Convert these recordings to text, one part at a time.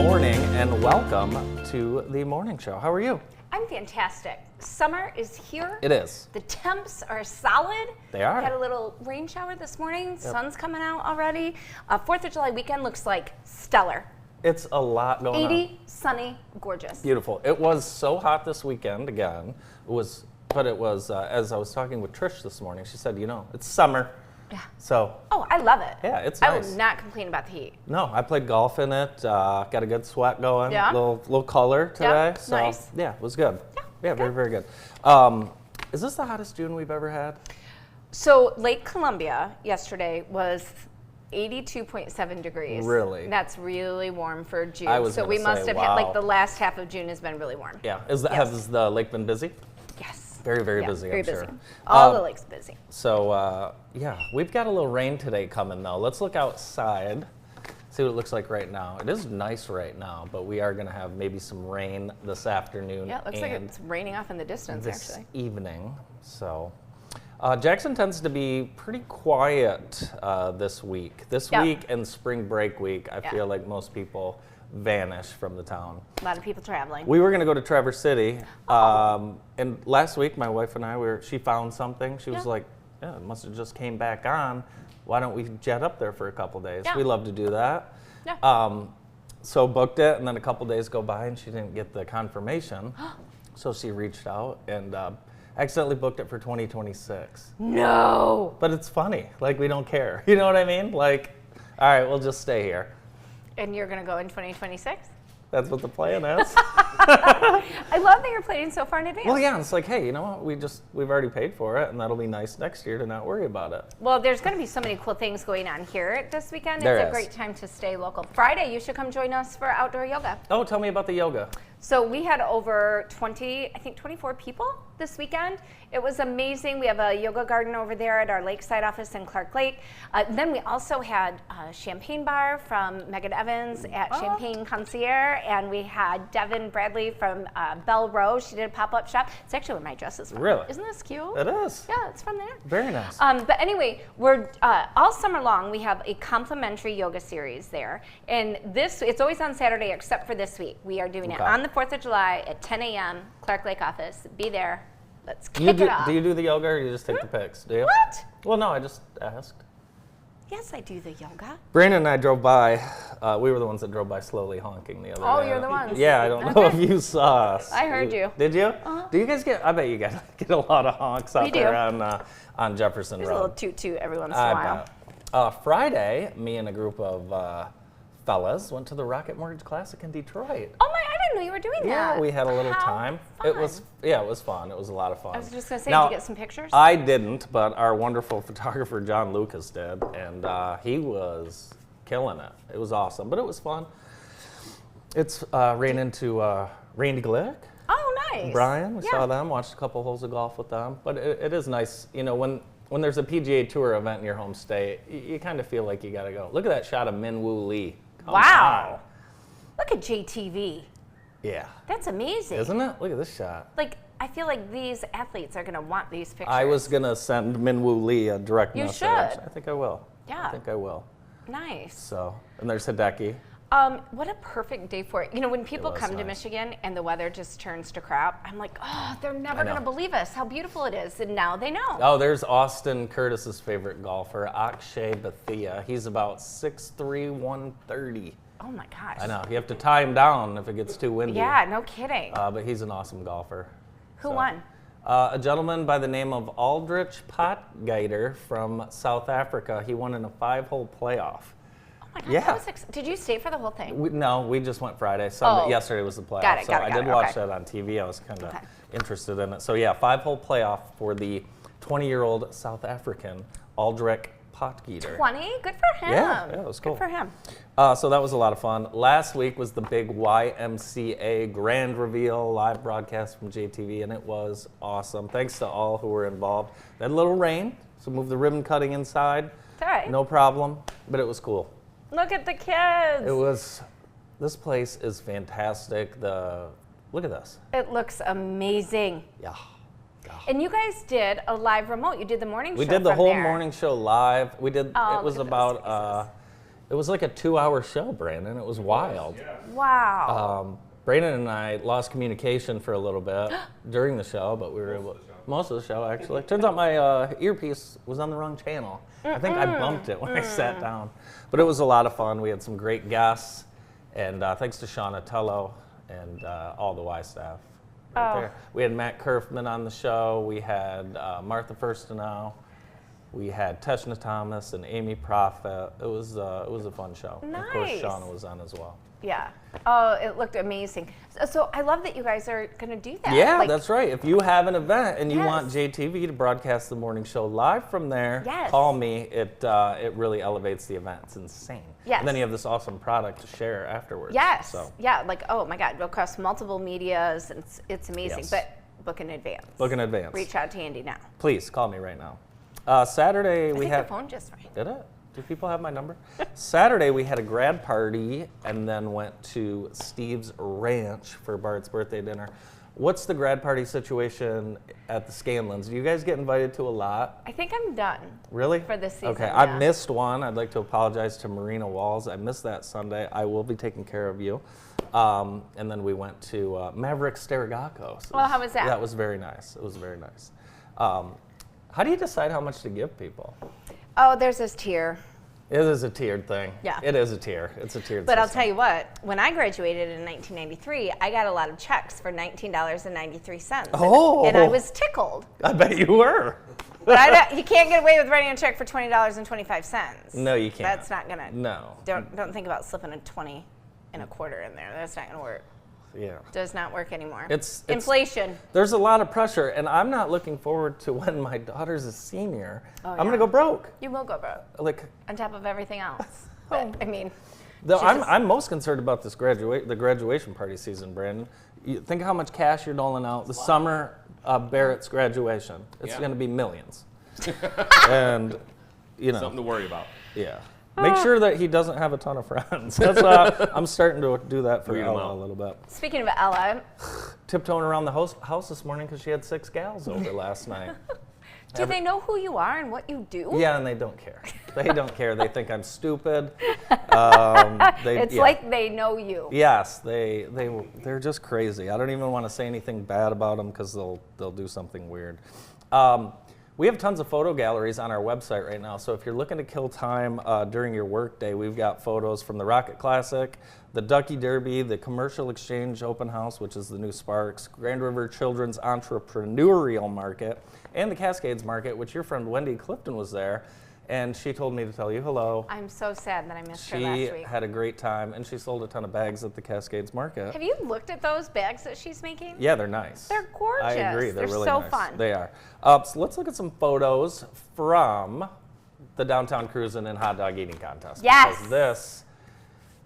morning and welcome to the morning show. How are you? I'm fantastic. Summer is here. It is. The temps are solid. They are. We had a little rain shower this morning. Sun's coming out already. 4th of July weekend looks like stellar. It's a lot going on. 80, sunny, gorgeous. Beautiful. It was so hot this weekend again. As I was talking with Trish this morning, she said, it's summer. Yeah. So. Oh, I love it. Yeah, it's I nice. would not complain about the heat. No, I played golf in it. Got a good sweat going. Yeah. Little color today. Yeah, So nice. yeah, it was good. Yeah, very, very good. Is this the hottest June we've ever had? So Lake Columbia yesterday was 82.7 degrees. Really? That's really warm for June. I was so gonna we must say, have had wow. the last half of June has been really warm. Yeah. Yes. Has the lake been busy? Yes. Very, very Yeah, busy, very I'm busy. sure. All the lake's busy. So, we've got a little rain today coming, though. Let's look outside, see what it looks like right now. It is nice right now, but we are going to have maybe some rain this afternoon. Yeah, it looks like it's raining off in the distance, this actually. evening. So, Jackson tends to be pretty quiet this week. This week and spring break week, I feel like most people vanish from the town. A lot of people traveling. We were going to go to Traverse City, and last week my wife and I she found something. She was like, "Yeah, it must have just came back on. Why don't we jet up there for a couple days?" Yeah. We love to do that. Yeah. So booked it, and then a couple days go by, and she didn't get the confirmation. So she reached out and accidentally booked it for 2026. No. But it's funny. Like, we don't care. You know what I mean? Like, all right, we'll just stay here. And you're going to go in 2026? That's what the plan is. I love that you're planning so far in advance. Well, yeah, it's like, hey, you know what? We've already paid for it, and that'll be nice next year to not worry about it. Well, there's going to be so many cool things going on here this weekend. There it's is. a great time to stay local. Friday, you should come join us for outdoor yoga. Oh, tell me about the yoga. So we had over 24 people this weekend. It was amazing. We have a yoga garden over there at our Lakeside office in Clark Lake. Then we also had a champagne bar from Megan Evans at Champagne Concierge, and we had Devin Bradley from Belle Rose. She did a pop-up shop. It's actually where my dress is from. Really? Isn't this cute? It is. Yeah, it's from there. Very nice. But anyway, we're all summer long. We have a complimentary yoga series there, and it's always on Saturday except for this week. We are doing it on the 4th of July at 10 a.m. Clark Lake office. Be there. Let's kick it off. Do you do the yoga, or you just take the pics? Do you? What? Well, no, I just asked. Yes, I do the yoga. Brandon and I drove by. We were the ones that drove by slowly honking the other day. Oh, you're the ones. Yeah, I don't know if you saw us. I heard you. Did you? Do you guys I bet you guys get a lot of honks out We do. there on Jefferson There's Road. a little toot-toot every once in a while. Bet. Friday, me and a group of fellas went to the Rocket Mortgage Classic in Detroit. Oh my, I didn't know you were doing that. Yeah, we had a little How time. fun. It was fun. It was a lot of fun. I was just going to say, Now, did you get some pictures? I didn't, but our wonderful photographer John Lucas did, and he was killing it. It was awesome, but it was fun. It's ran into Randy Glick, Oh, nice. Brian. We saw them, watched a couple holes of golf with them. But it is nice, when there's a PGA Tour event in your home state, you kind of feel like you got to go. Look at that shot of Min Woo Lee. Come Wow. on. Look at JTV. Yeah. That's amazing. Isn't it? Look at this shot. Like, I feel like these athletes are going to want these pictures. I was going to send Min Woo Lee a direct You message. should. I think I will. Yeah. I think I will. Nice. So, and there's Hideki. What a perfect day for it. When people was come to nice. Michigan and the weather just turns to crap, I'm like, oh, they're never I know. going to believe us, how beautiful it is. And now they know. Oh, there's Austin Curtis's favorite golfer, Akshay Bhatia. He's about 6'3", 130. Oh my gosh. I know. You have to tie him down if it gets too windy. Yeah, no kidding. But he's an awesome golfer. Who won? A gentleman by the name of Aldrich Potgieter from South Africa. He won in a 5-hole playoff. Oh my God, Yeah. that was did you stay for the whole thing? No, we just went Friday. Sunday, Oh. Yesterday was the playoff. Got it, so got it, I did got it, watch okay. that on TV. I was kind of Okay. interested in it. So yeah, 5-hole playoff for the 20-year-old South African Aldrich Potgieter. 20? Good for him. Yeah, it was cool. Good for him. So that was a lot of fun. Last week was the big YMCA grand reveal live broadcast from JTV, and it was awesome. Thanks to all who were involved. They had a little rain, so moved the ribbon cutting inside. It's all right. No problem, but it was cool. Look at the kids. This place is fantastic. Look at this. It looks amazing. Yeah. And you guys did a live remote. You did the morning show. We did the from whole there. morning show live. We did. Oh, It was look at those about It was like a 2-hour show, Brandon. It was wild. Wow. Brandon and I lost communication for a little bit during the show, but we were able. Most of the show, actually. Turns out my earpiece was on the wrong channel. I think I bumped it when I sat down. But it was a lot of fun. We had some great guests, and thanks to Shauna Tello and all the Y staff. There. We had Matt Kerfman on the show. We had Martha Firstenow. We had Teshna Thomas and Amy Prophet. It was a fun show. Nice. Of course, Shauna was on as well. Yeah. Oh, it looked amazing. So I love that you guys are going to do that. Yeah, Like, that's right. If you have an event and you Yes. want JTV to broadcast the morning show live from there, Yes. call me. It really elevates the event. It's insane. Yes. And then you have this awesome product to share afterwards. Yes. So Yeah. Like, oh my God, across multiple medias, and it's amazing. Yes. But book in advance. book in advance. Reach out to Andy now. Please call me right now. Saturday I we think had. the phone just rang. Did it? Do people have my number? Saturday we had a grad party and then went to Steve's Ranch for Bart's birthday dinner. What's the grad party situation at the Scanlons? Do you guys get invited to a lot? I think I'm done. Really? For this season, Okay, yeah. I missed one. I'd like to apologize to Marina Walls. I missed that Sunday. I will be taking care of you. And then we went to Maverick Sterigakos. Well, how was that? That was very nice. It was very nice. How do you decide how much to give people? Oh, there's this tier. It is a tiered thing. Yeah. It is a tier. It's a tiered But I'll system. tell you what, when I graduated in 1993, I got a lot of checks for $19.93. Oh. And I was tickled. I bet you were. But you can't get away with writing a check for $20.25. No, you can't. That's not gonna. No. Don't think about slipping a 20 and a quarter in there. That's not gonna work. Yeah. Does not work anymore. It's inflation. There's a lot of pressure, and I'm not looking forward to when my daughter's a senior. Oh, I'm yeah. gonna go broke. You will go broke Like, on top of everything else. But, I mean, though Jesus. I'm most concerned about this the graduation party season, Brandon. You think how much cash you're doling out. The summer Barrett's graduation. It's Yeah. gonna be millions. And you know, Something to worry about. yeah. Make sure that he doesn't have a ton of friends. That's I'm starting to do that for Weed 'em Ella out. a little bit. Speaking of Ella, Tiptoeing around the house this morning because she had 6 gals over last night. do they know who you are and what you do? Yeah, and they don't care. They don't care. They think I'm stupid. It's yeah. like they know you. Yes, they're just crazy. I don't even want to say anything bad about them because they'll do something weird. We have tons of photo galleries on our website right now, so if you're looking to kill time during your workday, we've got photos from the Rocket Classic, the Ducky Derby, the Commercial Exchange Open House, which is the new Sparks, Grand River Children's Entrepreneurial Market, and the Cascades Market, which your friend Wendy Clifton was there, and she told me to tell you hello. I'm so sad that I missed her She last week. had a great time, and she sold a ton of bags at the Cascades Market. Have you looked at those bags that she's making? Yeah, they're nice. They're gorgeous. I agree. They're really so nice. fun. They are. So let's look at some photos from the Downtown Cruising and Hot Dog Eating Contest. Yes. Because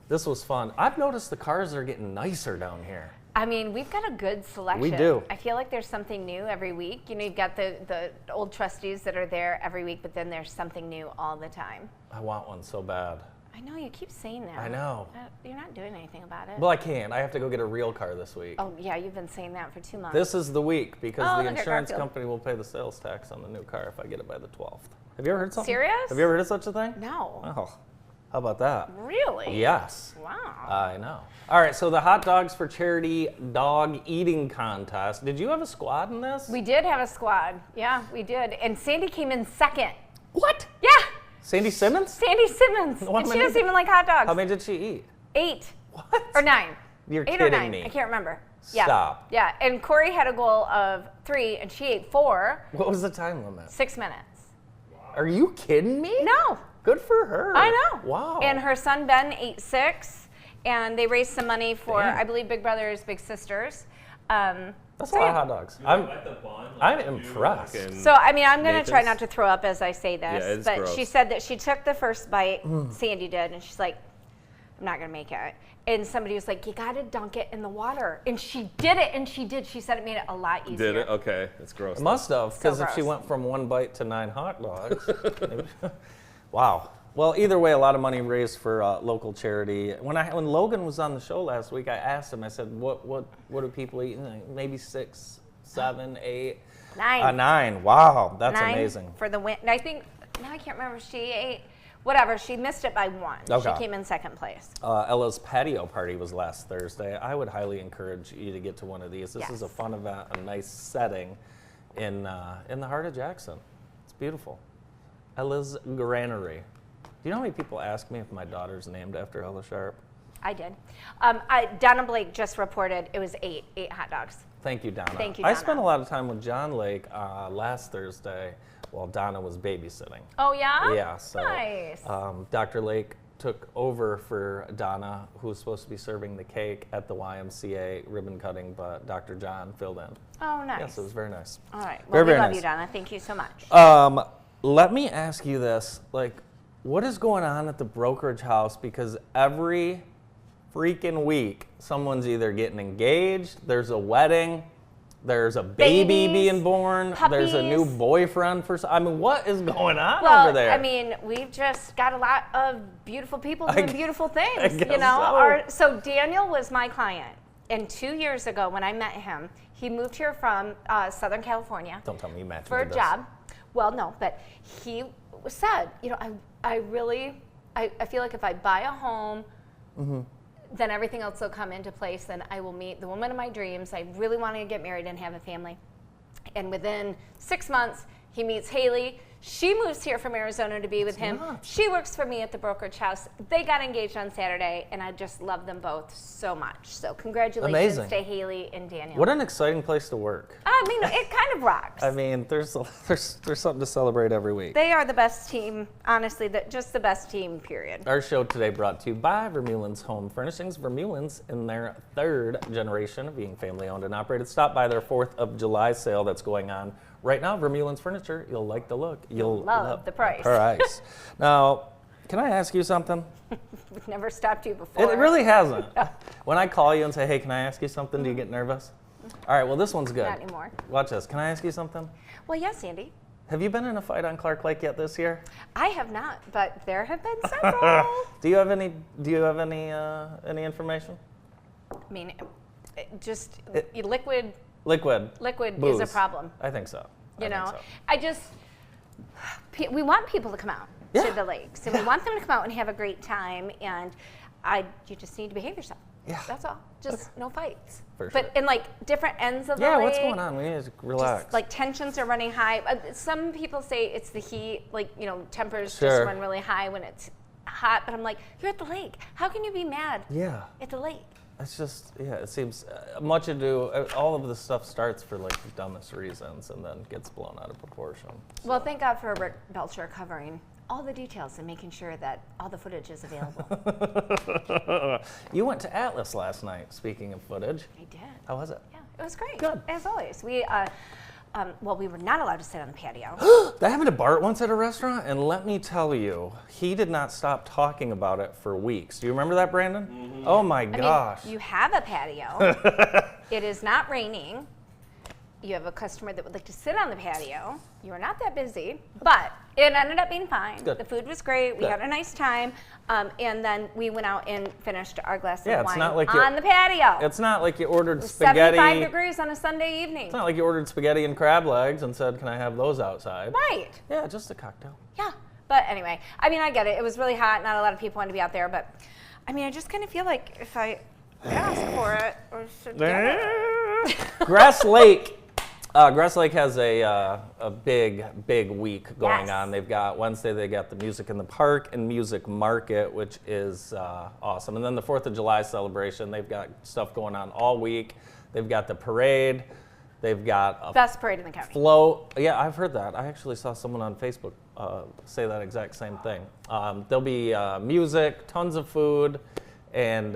this was fun. I've noticed the cars are getting nicer down here. I mean, we've got a good selection. We do. I feel like there's something new every week. You know, you've got the old trustees that are there every week, but then there's something new all the time. I want one so bad. I know, you keep saying that. I know. You're not doing anything about it. Well, I can't. I have to go get a real car this week. Oh, yeah, you've been saying that for 2 months. This is the week because Oh, the look at insurance Garfield. company will pay the sales tax on the new car if I get it by the 12th. Have you ever heard something? Serious? Have you ever heard of such a thing? No. Oh, how about that? Really? Yes. Wow. I know. All right, so the Hot Dogs for Charity dog eating contest. Did you have a squad in this? We did have a squad. Yeah, we did. And Sandy came in second. What? Yeah, Sandy Simmons? Sandy Simmons. What And she many doesn't did- even like hot dogs. How many did she eat? 8 What? or 9. You're 8 kidding or 9. me. I can't remember. Yeah. Stop. Yeah, and Corey had a goal of 3, and she ate 4. What was the time limit? 6 minutes. Are you kidding me? No, Good for her. I know. Wow. And her son Ben ate 6, and they raised some money for, Damn. I believe, Big Brothers Big Sisters. That's a lot of hot dogs. I'm impressed. So, I mean, I'm going to try Nathan's? not to throw up as I say this, Yeah, it's but gross. she said that she took the first bite, Mm. Sandy did, and she's like, I'm not going to make it. And somebody was like, you got to dunk it in the water. And she did it, and she did. She said it made it a lot easier. Did it? Okay, that's gross. Must have, because if she gross. went from 1 bite to 9 hot dogs. maybe- Wow. Well, either way, a lot of money raised for local charity. When Logan was on the show last week, I asked him. I said, "What do people eat? Maybe 6, 7, 8, 9. 9. Wow, that's 9 amazing. for the win. I think, no, I can't remember. She ate, whatever. She missed it by 1. Okay. She came in second place. Ella's patio party was last Thursday. I would highly encourage you to get to one of these. This is a Yes. fun event, a nice setting in the heart of Jackson. It's beautiful. Ella's Granary. Do you know how many people ask me if my daughter's named after Ella Sharp? I did. Donna Blake just reported it was 8 hot dogs. Thank you, Donna. Thank you, I Donna. spent a lot of time with John Lake last Thursday while Donna was babysitting. Oh, yeah? Yeah, so Nice. Dr. Lake took over for Donna, who was supposed to be serving the cake at the YMCA ribbon cutting, but Dr. John filled in. Oh, nice. Yes, it was very nice. All right. Well, Very, we very love nice. you, Donna. Thank you so much. Let me ask you this, like, what is going on at the brokerage house? Because every freaking week, someone's either getting engaged, there's a wedding, there's a baby Babies, being born, there's a new puppies. boyfriend for. I mean, what is going on Well, over there? I mean, we've just got a lot of beautiful people doing beautiful things. guess You know, so. so Daniel was my client, and 2 years ago when I met him, he moved here from Southern California Don't tell me you matched for a this. job. Well, no, but he said, you know, I really feel like if I buy a home, then everything else will come into place. Then I will meet the woman of my dreams. I really want to get married and have a family. And within 6 months, he meets Haley. She moves here from Arizona to be with him. nuts. She works for me at the brokerage house. They got engaged on Saturday, and I just love them both so much. So congratulations Amazing. to Haley and Daniel. What an exciting place to work. I mean, it kind of rocks. I mean, there's something to celebrate every week. They are the best team, honestly, just the best team, period. Our show today brought to you by Vermeulen's Home Furnishings. Vermeulen's in their 3rd generation of being family owned and operated. Stop by their 4th of July sale that's going on right now. Vermeulen's Furniture, you'll like the look. You'll Love the price. Price. Now, can I ask you something? We've never stopped you before. It really hasn't. When I call you and say, hey, can I ask you something, do you get nervous? All right, well, this one's good. Not anymore. Watch this. Can I ask you something? Well, yes, Andy. Have you been in a fight on Clark Lake yet this year? I have not, but there have been several. Do you have any information? I mean, liquid Liquid. is a Booze. you I think so. know, we want people to come out Yeah. to the lakes, and we want them to come out and have a great time, and you just need to behave yourself. Yeah. That's all. Just no fights. For But sure. in like different ends of the Yeah, lake. what's going on? We need to relax. Just, like tensions are running high. Some people say it's the heat, like, you know, tempers Sure. just run really high when it's hot. But I'm like, you're at the lake. How can you be mad Yeah. at the lake? It's just, it seems much ado. All of this stuff starts for like the dumbest reasons and then gets blown out of proportion. Well, thank God for Rick Belcher covering all the details and making sure that all the footage is available. You went to Atlas last night, speaking of footage. I did. How was it? Yeah, it was great. Good. As always. We were not allowed to sit on the patio. That happened to Bart once at a restaurant, and let me tell you, he did not stop talking about it for weeks. Do you remember that, Brandon? Mm-hmm. Oh my gosh. I mean, you have a patio. It is not raining. You have a customer that would like to sit on the patio. You are not that busy, but it ended up being fine. Good. The food was great. We Good. had a nice time. And then we went out and finished our glass Yeah, of it's wine not like on the patio. It's not like you ordered It was spaghetti. 75 degrees on a Sunday evening. It's not like you ordered spaghetti and crab legs and said, can I have those outside? Right. Yeah, just a cocktail. Yeah. But anyway, I mean, I get it. It was really hot. Not a lot of people wanted to be out there. But I mean, I just kind of feel like if I ask for it or should get it. Grass Lake. Grass Lake has a big week going Yes. on. They've got Wednesday, they got the Music in the Park and Music Market, which is awesome. And then the 4th of July celebration, they've got stuff going on all week. They've got the parade. They've got a Best parade in the county. float. Yeah, I've heard that. I actually saw someone on Facebook say that exact same thing. There'll be music, tons of food, and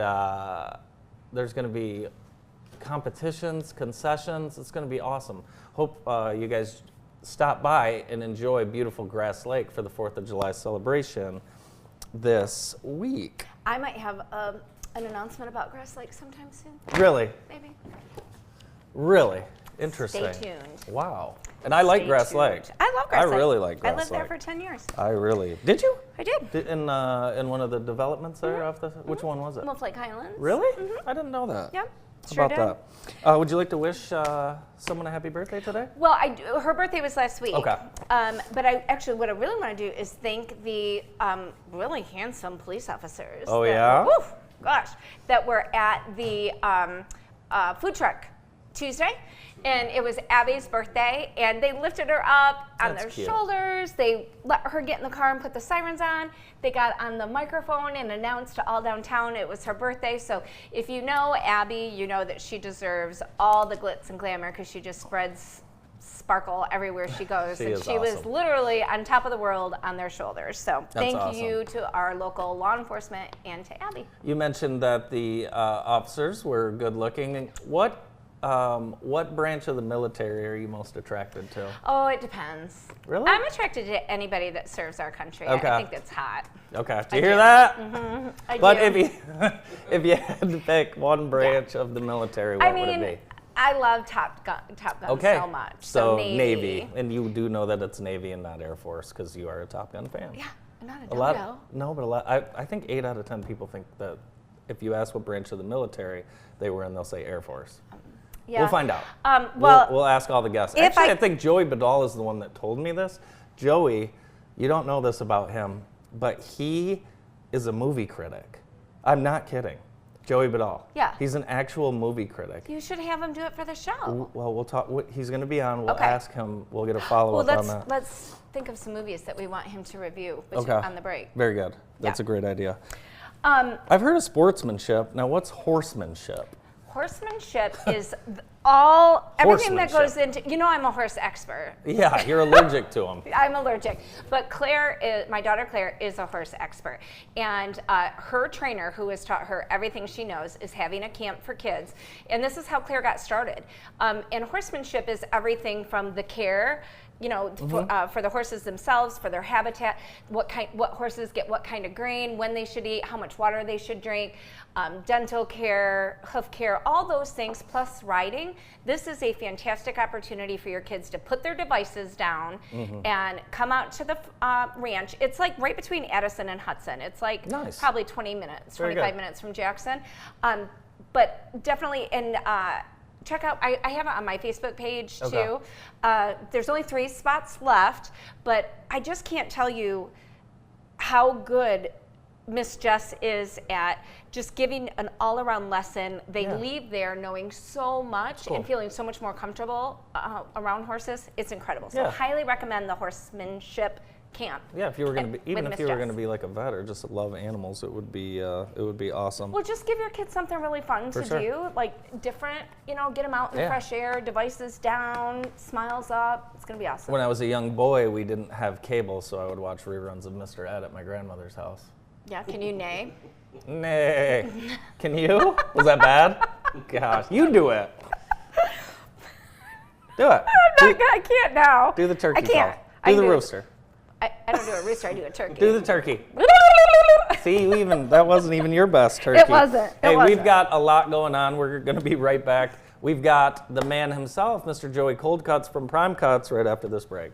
there's going to be competitions, concessions. It's going to be awesome. Hope you guys stop by and enjoy beautiful Grass Lake for the 4th of July celebration this week. I might have an announcement about Grass Lake sometime soon. Really? Maybe. Really? Interesting. Stay tuned. Wow. And I like Stay Grass tuned. Lake. I love Grass Lake. I really like Grass I lived Lake. there for 10 years. I really. Did you? I did. In one of the developments there off the. Which one was it? Wolf Lake Highlands. Really? I didn't know that. Yep. Sure How about that? Would you like to wish someone a happy birthday today? Well, her birthday was last week. Okay. But what I really want to do is thank the really handsome police officers. Oh, that yeah? were, gosh, that were at the food truck Tuesday. And it was Abby's birthday, and they lifted her up on That's their cute. shoulders. They let her get in the car and put the sirens on. They got on the microphone and announced to all downtown it was her birthday. So if you know Abby, you know that she deserves all the glitz and glamour because she just spreads sparkle everywhere she goes. She and is she was awesome. literally on top of the world on their shoulders. So thank awesome. you to our local law enforcement and to Abby. You mentioned that the officers were good looking. What branch of the military are you most attracted to? Oh, it depends. Really? I'm attracted to anybody that serves our country. Okay. I think that's hot. Okay. Do you I hear do. that? I But do. if you had to pick one branch of the military, what would it be? I love Top Gun Okay. so much. So Navy. And you do know that it's Navy and not Air Force because you are a Top Gun fan. Yeah, I'm not a A dodo. lot. No, but a lot. I think 8 out of 10 people think that if you ask what branch of the military they were in, they'll say Air Force. Yeah. We'll find out. Well, we'll ask all the guests. if Actually, I- I think Joey Badal is the one that told me this. Joey, you don't know this about him, but he is a movie critic. I'm not kidding. Joey Badal. Yeah. He's an actual movie critic. you should have him do it for the show. Well, we'll talk. He's going to be on. We'll Okay. ask him. We'll get a follow Well, up on that. let's think of some movies that we want him to review Okay. on the break. Very good. That's Yeah. a great idea. Um, I've heard of sportsmanship. Now, what's horsemanship? Horsemanship is everything that goes Horsemanship. into. I'm a horse expert. Yeah, you're allergic to them. I'm allergic, but my daughter Claire is a horse expert, and her trainer, who has taught her everything she knows, is having a camp for kids, and this is how Claire got started. And horsemanship is everything from the care, for the horses themselves, for their habitat, what horses get what kind of grain, when they should eat, how much water they should drink, dental care, hoof care, all those things, plus riding. This is a fantastic opportunity for your kids to put their devices down and come out to the ranch. It's like right between Addison and Hudson. It's like Nice. probably 20 minutes, Very 25 good. minutes from Jackson. But definitely, check out, I have it on my Facebook page Okay. too. There's only 3 spots left, but I just can't tell you how good Miss Jess is at just giving an all-around lesson. They Yeah. leave there knowing so much Cool. and feeling so much more comfortable around horses. It's incredible. So Yeah. highly recommend the horsemanship camp. Yeah, if you were going to be, with even if Miss you were Jess. going to be like a vet or just love animals, it would be awesome. Well, just give your kids something really fun For to sure. do, like different, get them out in the Yeah. fresh air, devices down, smiles up. It's going to be awesome. When I was a young boy, we didn't have cable, so I would watch reruns of Mr. Ed at my grandmother's house. Yeah, can you neigh? Nay. Can you? Was that bad? Gosh, you do it. Do it. I can't now. Do the turkey I can't. call. Do the rooster. I don't do a rooster, I do a turkey. Do the turkey. See, that wasn't even your best turkey. It wasn't. It Hey, wasn't. we've got a lot going on. We're going to be right back. We've got the man himself, Mr. Joey Cold Cuts from Prime Cuts, right after this break.